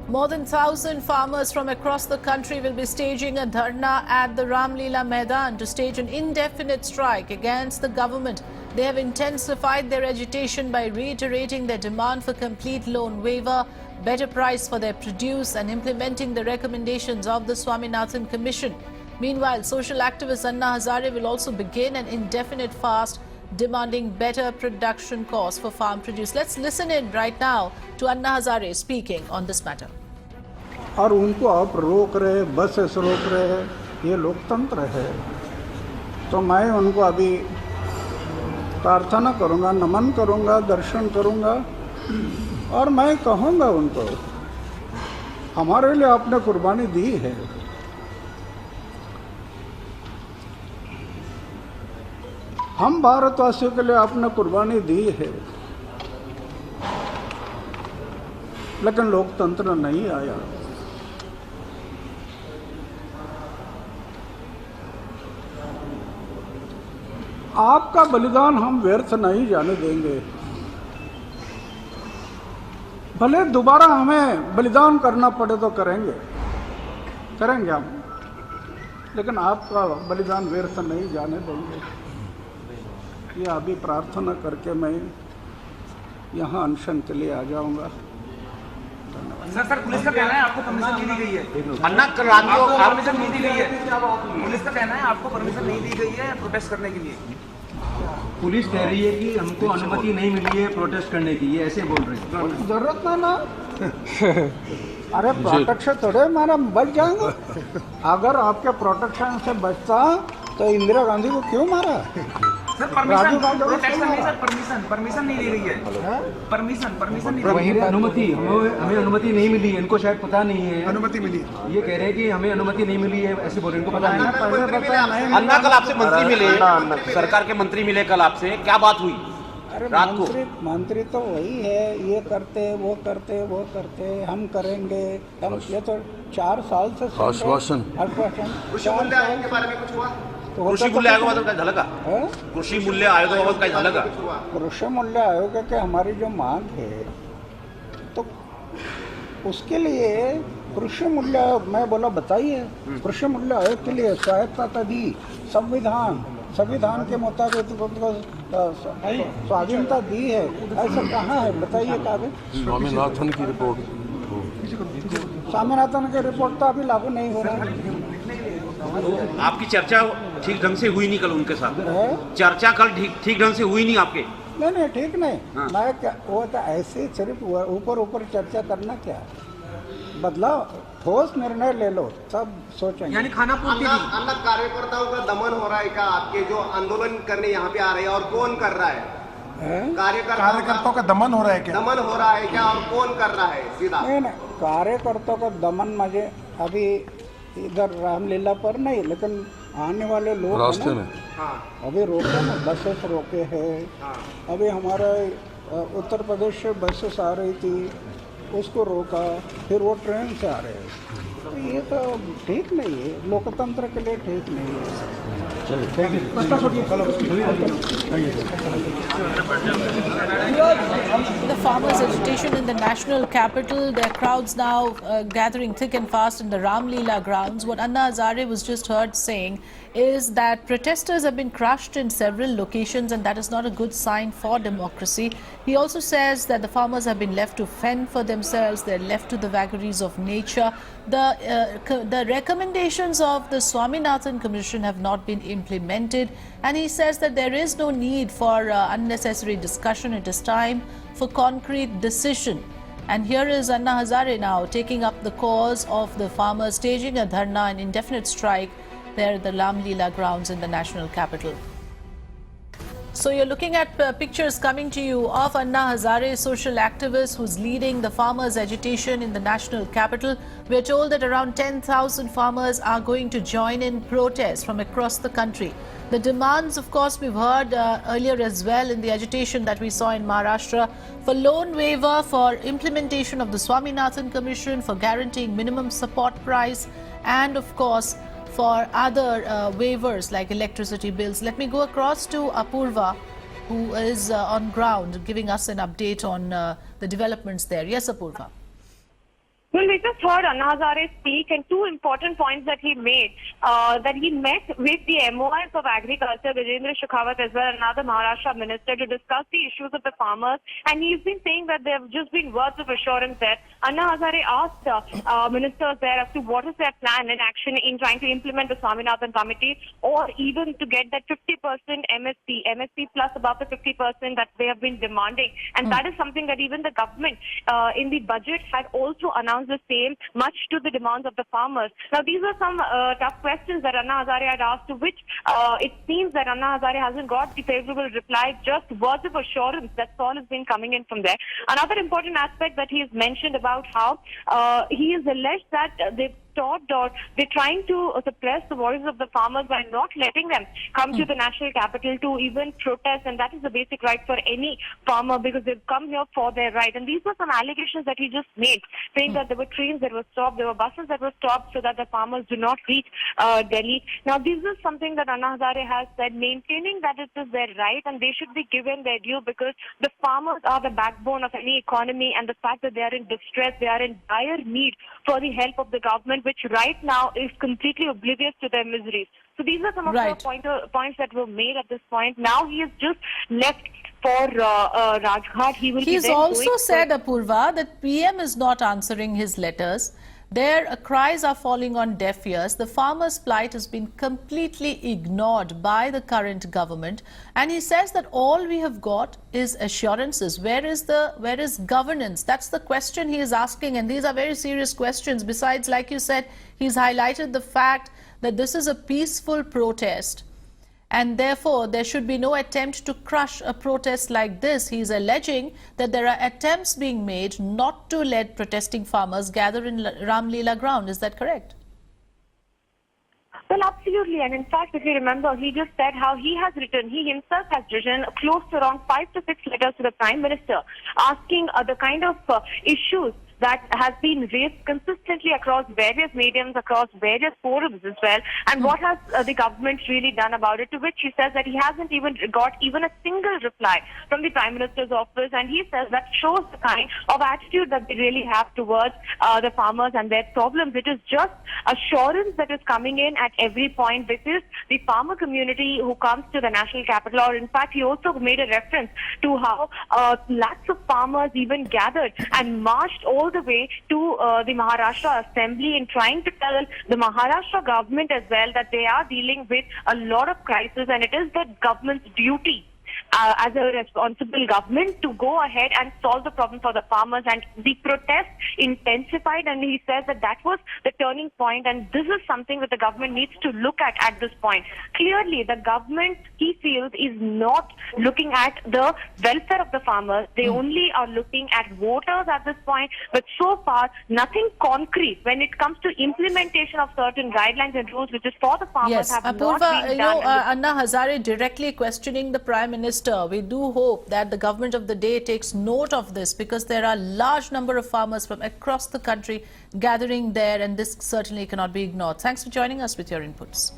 More than 1,000 farmers from across the country will be staging a dharna at the Ramlila Maidan to stage an indefinite strike against the government. They have intensified their agitation by reiterating their demand for complete loan waiver, better price for their produce and implementing the recommendations of the Swaminathan Commission. Meanwhile, social activist Anna Hazare will also begin an indefinite fast demanding better production costs for farm produce. Let's listen in right now to Anna Hazare speaking on this matter. और उनको आप रोक रहे, buses रोक रहे, ये लोकतंत्र है। तो मैं उनको अभी प्रार्थना करूंगा, नमन करूंगा, दर्शन करूंगा और मैं कहूंगा उनको, हमारे लिए आपने कुर्बानी दी है। हम भारतवासियों के लिए आपने कुर्बानी दी है, लेकिन लोकतंत्र नहीं आया। आपका बलिदान हम व्यर्थ नहीं जाने देंगे। भले दोबारा हमें बलिदान करना पड़े तो करेंगे हम, लेकिन आपका बलिदान व्यर्थ नहीं जाने देंगे। ये अभी प्रार्थना करके मैं यहाँ अनशन के लिए आ जाऊंगा। सर पुलिस का कहना है आपको परमिशन नहीं दी गई है। अन्ना कल रात को परमिशन नहीं दी गई है। पुलिस का कहना है आपको परमिशन नहीं दी गई है प्रोटेस्ट करने के लिए। पुलिस कह रही है कि हमको अनुमति नहीं मिली है प्रोटेस्ट करने की, ये ऐसे बोल रहे हैं। जरूरत नहीं ना। अरे प्रोटेक्शन थोड़े मारा बच जाएंगे। अगर आपके प्रोटेक्शन से बचता तो इंदिरा गांधी को क्यों मारा? सर परमिशन नहीं दी गई है। परमिशन नहीं। वही अनुमति हमें अनुमति नहीं मिली है, इनको शायद पता नहीं है। अनुमति मिली, ये कह रहे हैं कि हमें अनुमति नहीं मिली है, ऐसे बोल रहे हैं, इनको पता नहीं है। अन्ना कल आपसे मंत्री मिले, सरकार के मंत्री मिले कल आपसे, क्या बात हुई? अरे रात को मंत्री तो वही है, ये करते वो करते हम करेंगे। हम ये तो 4 साल से आश्वासन। कृषि मूल्य आयोग के बारे में कुछ हुआ? कृषि मूल्य आयोगाबाबत काय झालं का? कृषी मूल्य आयोगाबाबत काय झालं का? कृषि मूल्य आयोग के हमारी जो मांग है, तो उसके लिए कृषि मूल्य आयोग, मैं बोला बताइए, कृषि मूल्य आयोग के लिए स्वायत्तता दी, संविधान के मुताबिक स्वाधीनता दी है, ऐसा कहाँ है बताइए कागज? स्वामीनाथन की रिपोर्ट, स्वामीनाथन की रिपोर्ट तो अभी लागू नहीं हो रहा है। आपकी चर्चा ठीक ढंग से हुई नहीं कल उनके साथ? चर्चा कल ठीक ढंग से हुई नहीं आपके? नहीं ठीक नहीं। मैं क्या वो तो ऐसे सिर्फ ऊपर चर्चा करना, क्या बदलाव, ठोस निर्णय ले लो सब सोचेंगे। यानी खाना पूर्ति अन्ना कार्यकर्ताओं का दमन हो रहा है क्या? आपके जो आंदोलन करने यहाँ पे आ रहे हैं और कौन कर रहा है? कार्यकर्ताओं का दमन हो रहा है क्या? दमन हो रहा है क्या और कौन कर रहा है? सीधा नहीं, कार्यकर्ताओं का दमन मुझे अभी इधर रामलीला पर नहीं, लेकिन आने वाले लोग रास्ते में अभी रोके ना, बसेस रोके हैं। अभी हमारे उत्तर प्रदेश से बसेस आ रही थी, उसको रोका, फिर वो ट्रेन से आ रहे हैं। तो ये तो ठीक नहीं है, लोकतंत्र के लिए ठीक नहीं है। The farmers' agitation in the national capital, their crowds now gathering thick and fast in the Ramlila grounds. What Anna Hazare was just heard saying is that protesters have been crushed in several locations, and that is not a good sign for democracy. He also says that the farmers have been left to fend for themselves, they're left to the vagaries of nature. The recommendations of the Swaminathan Commission have not been implemented, and he says that there is no need for unnecessary discussion. It is time for concrete decision. And here is Anna Hazare now taking up the cause of the farmers, staging a dharna, an indefinite strike there at the Ramlila grounds in the national capital. So you're looking at pictures coming to you of Anna Hazare, social activist who's leading the farmers' agitation in the national capital. We're told that around 10,000 farmers are going to join in protests from across the country. The demands, of course, we've heard earlier as well in the agitation that we saw in Maharashtra for loan waiver, for implementation of the Swaminathan Commission, for guaranteeing minimum support price, and of course for other waivers like electricity bills. Let me go across to Apurva, who is on ground giving us an update on the developments there. Yes, Apurva. Well, we just heard Anna Hazare speak, and two important points that he made, that he met with the MOIs of Agriculture, Gajendra Shekhawat, as well as another Maharashtra minister, to discuss the issues of the farmers. And he's been saying that there have just been words of assurance there. Anna Hazare asked ministers there as to what is their plan and action in trying to implement the Swaminathan committee, or even to get that 50% MSP plus above the 50% that they have been demanding. And that is something that even the government in the budget had also announced the same, much to the demands of the farmers. Now, these are some tough questions that Anna Hazare had asked, to which it seems that Anna Hazare hasn't got the favorable reply, just words of assurance. That's all has been coming in from there. Another important aspect that he has mentioned about how he has alleged that they've stopped, or they're trying to suppress the voices of the farmers by not letting them come to the national capital to even protest, and that is the basic right for any farmer, because they've come here for their right. And these were some allegations that he just made, saying that there were trains that were stopped, there were buses that were stopped so that the farmers do not reach Delhi. Now, this is something that Anna Hazare has said, maintaining that it is their right and they should be given their due, because the farmers are the backbone of any economy, and the fact that they are in distress, they are in dire need for the help of the government, which right now is completely oblivious to their miseries. So these are some of the points that were made at this point. Now he has just left for Rajghat. He's also said, Apurva, that PM is not answering his letters. Their cries are falling on deaf ears. The farmers' plight has been completely ignored by the current government. And he says that all we have got is assurances. Where is governance? That's the question he is asking. And these are very serious questions. Besides, like you said, he's highlighted the fact that this is a peaceful protest, and therefore there should be no attempt to crush a protest like this. He's alleging that there are attempts being made not to let protesting farmers gather in Ramlila ground. Is that correct? Well, absolutely. And in fact, if you remember, he just said how he himself has written close to around 5 to 6 letters to the Prime Minister, asking the kind of issues that has been raised consistently across various mediums, across various forums as well. And what has the government really done about it? To which he says that he hasn't even got even a single reply from the Prime Minister's office. And he says that shows the kind of attitude that they really have towards the farmers and their problems. It is just assurance that is coming in at every point. This is the farmer community who comes to the national capital. Or in fact, he also made a reference to how lakhs of farmers even gathered and marched all the way to the Maharashtra Assembly, in trying to tell the Maharashtra government as well that they are dealing with a lot of crisis, and it is the government's duty as a responsible government to go ahead and solve the problem for the farmers. And the protest intensified, and he says that that was the turning point, and this is something that the government needs to look at this point. Clearly, the government, he feels, is not looking at the welfare of the farmers. They only are looking at voters at this point, but so far, nothing concrete when it comes to implementation of certain guidelines and rules, which is for the farmers, yes, have Apurva, not been done. Anna Hazare directly questioning the Prime Minister. We do hope that the government of the day takes note of this, because there are a large number of farmers from across the country gathering there, and this certainly cannot be ignored. Thanks for joining us with your inputs.